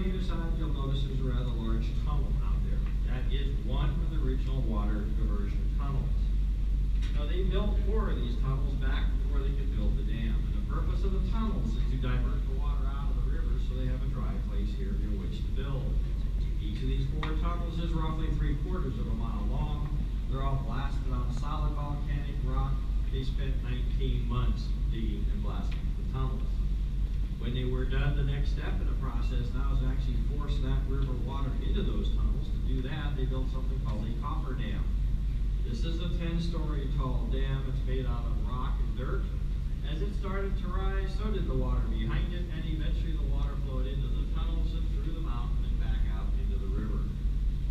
either side, you'll notice there's a rather large tunnel out there. That is one of the original water diversion tunnels. Now, they built 4 of these tunnels back before they could build the dam. And the purpose of the tunnels is to divert the water out of the river so they have a dry place here near which to build. Each of these 4 tunnels is roughly 3/4 of a mile long. They're all blasted on solid volcanic rock. They spent 19 months digging and blasting the tunnels. When they were done, the next step in the process now is actually force that river water into those tunnels. To do that, they built something called a Hoover Dam. This is a 10-story tall dam. It's made out of rock and dirt. As it started to rise, so did the water behind it, and eventually the water flowed into the tunnels and through the mountain and back out into the river.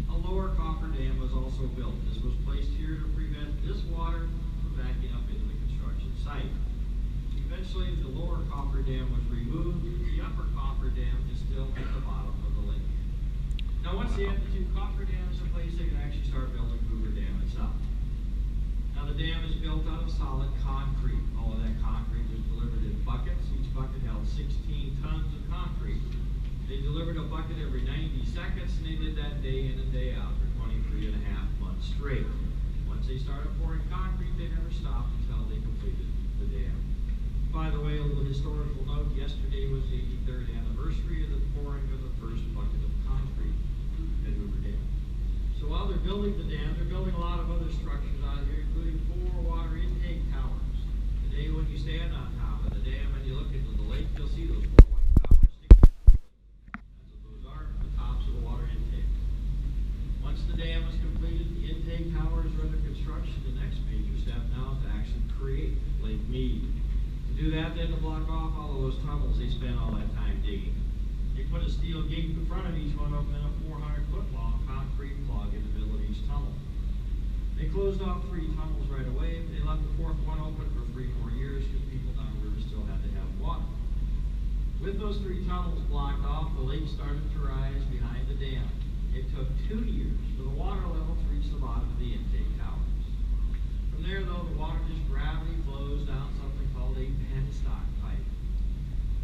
A lower Hoover Dam was also built. This was placed here to prevent this water from backing up into the construction site. Eventually, the lower Hoover Dam was removed. The upper Hoover Dam is still at the bottom of the lake. Now, once they had the 2 Hoover Dams in place, they could actually start building Hoover Dam itself. Now, the dam is built out of solid concrete. All of that concrete was delivered in buckets. Each bucket held 16 tons of concrete. They delivered a bucket every 90 seconds, and they did that day in and day out for 23 and a half months straight. Once they started pouring concrete, they never stopped until they completed the dam. By the way, a little historical note, yesterday was the 83rd anniversary of the pouring of the first bucket of concrete at Hoover Dam. So while they're building the dam, they're building a lot of other structures out here, including 4 water intake towers. Today, when you stand on top of the dam and you look into the lake, you'll see those 4 white towers sticking out. That's what those are, the tops of the water intake. Once the dam is completed, the intake towers are under construction. The next major step now is to actually create Lake Mead. To do that, they had to block off all of those tunnels they spent all that time digging. They put a steel gate in front of each one of them and a 400-foot-long concrete plug in the middle of each tunnel. They closed off 3 tunnels right away. They left the 4th one open for 3 more years because people downriver still had to have water. With those 3 tunnels blocked off, the lake started to rise behind the dam. It took 2 years for the water level to reach the bottom of the intake towers. From there, though, the water just gravity flows down something called a Penstock pipe.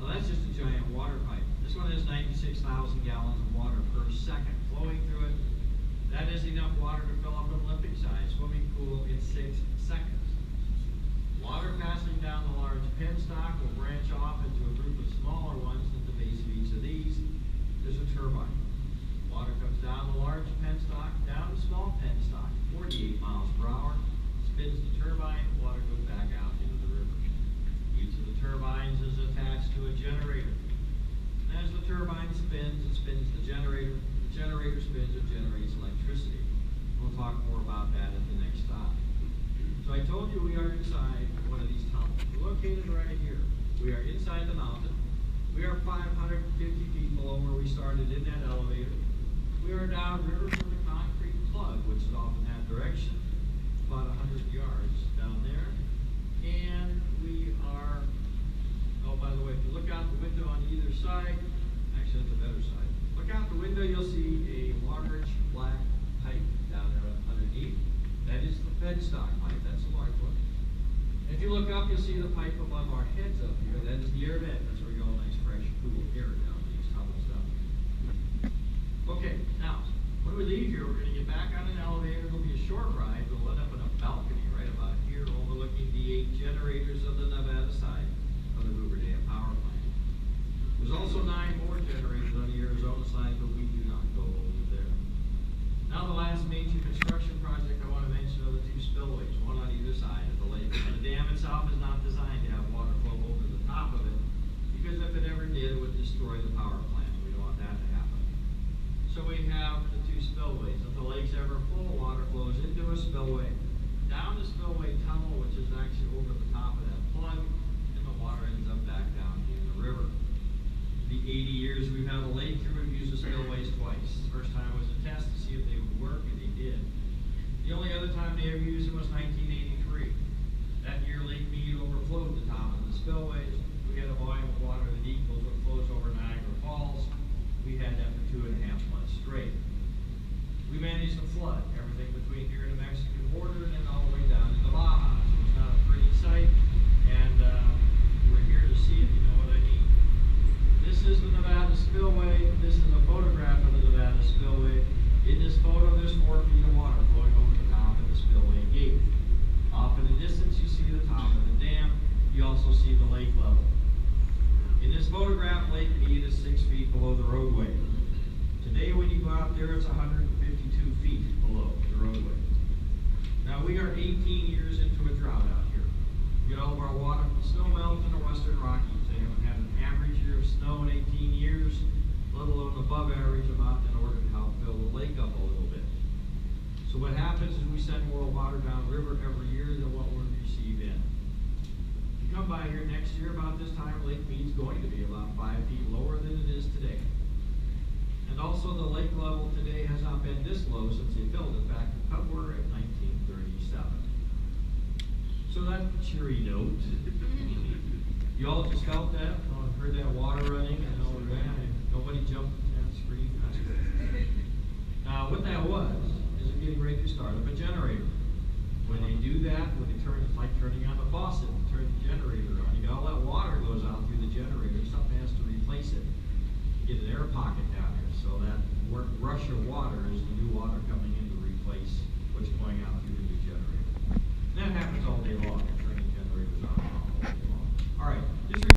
Now, that's just a giant water pipe. This one has 96,000 gallons of water per second flowing through it. That is enough water to fill up an Olympic-sized swimming pool in 6 seconds. Water passing down the large penstock will branch off into a group of smaller ones at the base of each of these. There's a turbine. Water comes down the large penstock, down the small penstock, 48 miles per hour, spins the turbine, water goes back out into the river. Each of the turbines is attached to a generator. As the turbine spins, it spins the generator. The generator spins, it generates electricity. We'll talk more about that at the next stop. So I told you we are inside one of these tunnels. We're located right here. We are inside the mountain. We are 550 feet below where we started in that elevator. We are downriver from the concrete plug, which is off in that direction, about 100 yards down there. And we are, oh, by the way, if you look out the window on either side, actually that's a better side. Look out the window, you'll see a large black pipe down there underneath. That is the Penstock pipe, that's a large one. And if you look up, you'll see the pipe above our heads up here. That is the air vent. That's where we get all nice, fresh, cool air down these tunnels down here. Okay, now, when we leave here, we're going to get back on an elevator. It'll be a short ride. We'll end up in a balcony right about here overlooking the 8 generators of the Nevada side of the Hoover Dam power plant. There's also 9 more generators on the Arizona side, but we do not go over there. Now the last major construction project I want to mention are the 2 spillways, one on either side of the lake. And the dam itself is not designed to have water flow over the top of it, because if it ever did, it would destroy the power plant. We don't want that to happen. So we have the 2 spillways. If the lake's ever full, water flows into a spillway, down the spillway tunnel, which is actually over the top of that plug, and the water ends up back down in the river. The 80 years we've had a lake here, we've used the spillways twice. The first time was a test to see if they would work, and they did. The only other time they ever used them was 1983. That year, Lake Mead overflowed the top of the spillways. We had a volume of water that equals what flows over Niagara Falls. We had that for 2.5 months straight. We managed to flood everything between here and the Mexican border and then all the way down to the Baja. So it's not a pretty sight, and we're here to see it. You know what I mean. This is the Nevada Spillway. This is a photograph, Lake Mead is 6 feet below the roadway. Today, when you go out there, it's 152 feet below the roadway. Now, we are 18 years into a drought out here. We get all of our water from snow melt in the western Rockies. They haven't had an average year of snow in 18 years, let alone above average amount in order to help fill the lake up a little bit. So what happens is we send more water downriver every year than what we receive in. If you come by here next year about this time, Lake Mead's going to be about 5 feet lower than it is today. And also the lake level today has not been this low since they filled it back in February of 1937. So that cheery note. You all just felt that? Oh, heard that water running? I know that. Nobody jumped and screamed. That's good. Now, what that was is it getting ready to start up a generator. When they do that, when they turn, it's like turning on the faucet and turn the generator on. You got all that water goes out through the generator. Something has to replace it. You get an air pocket down here, so that rush of water is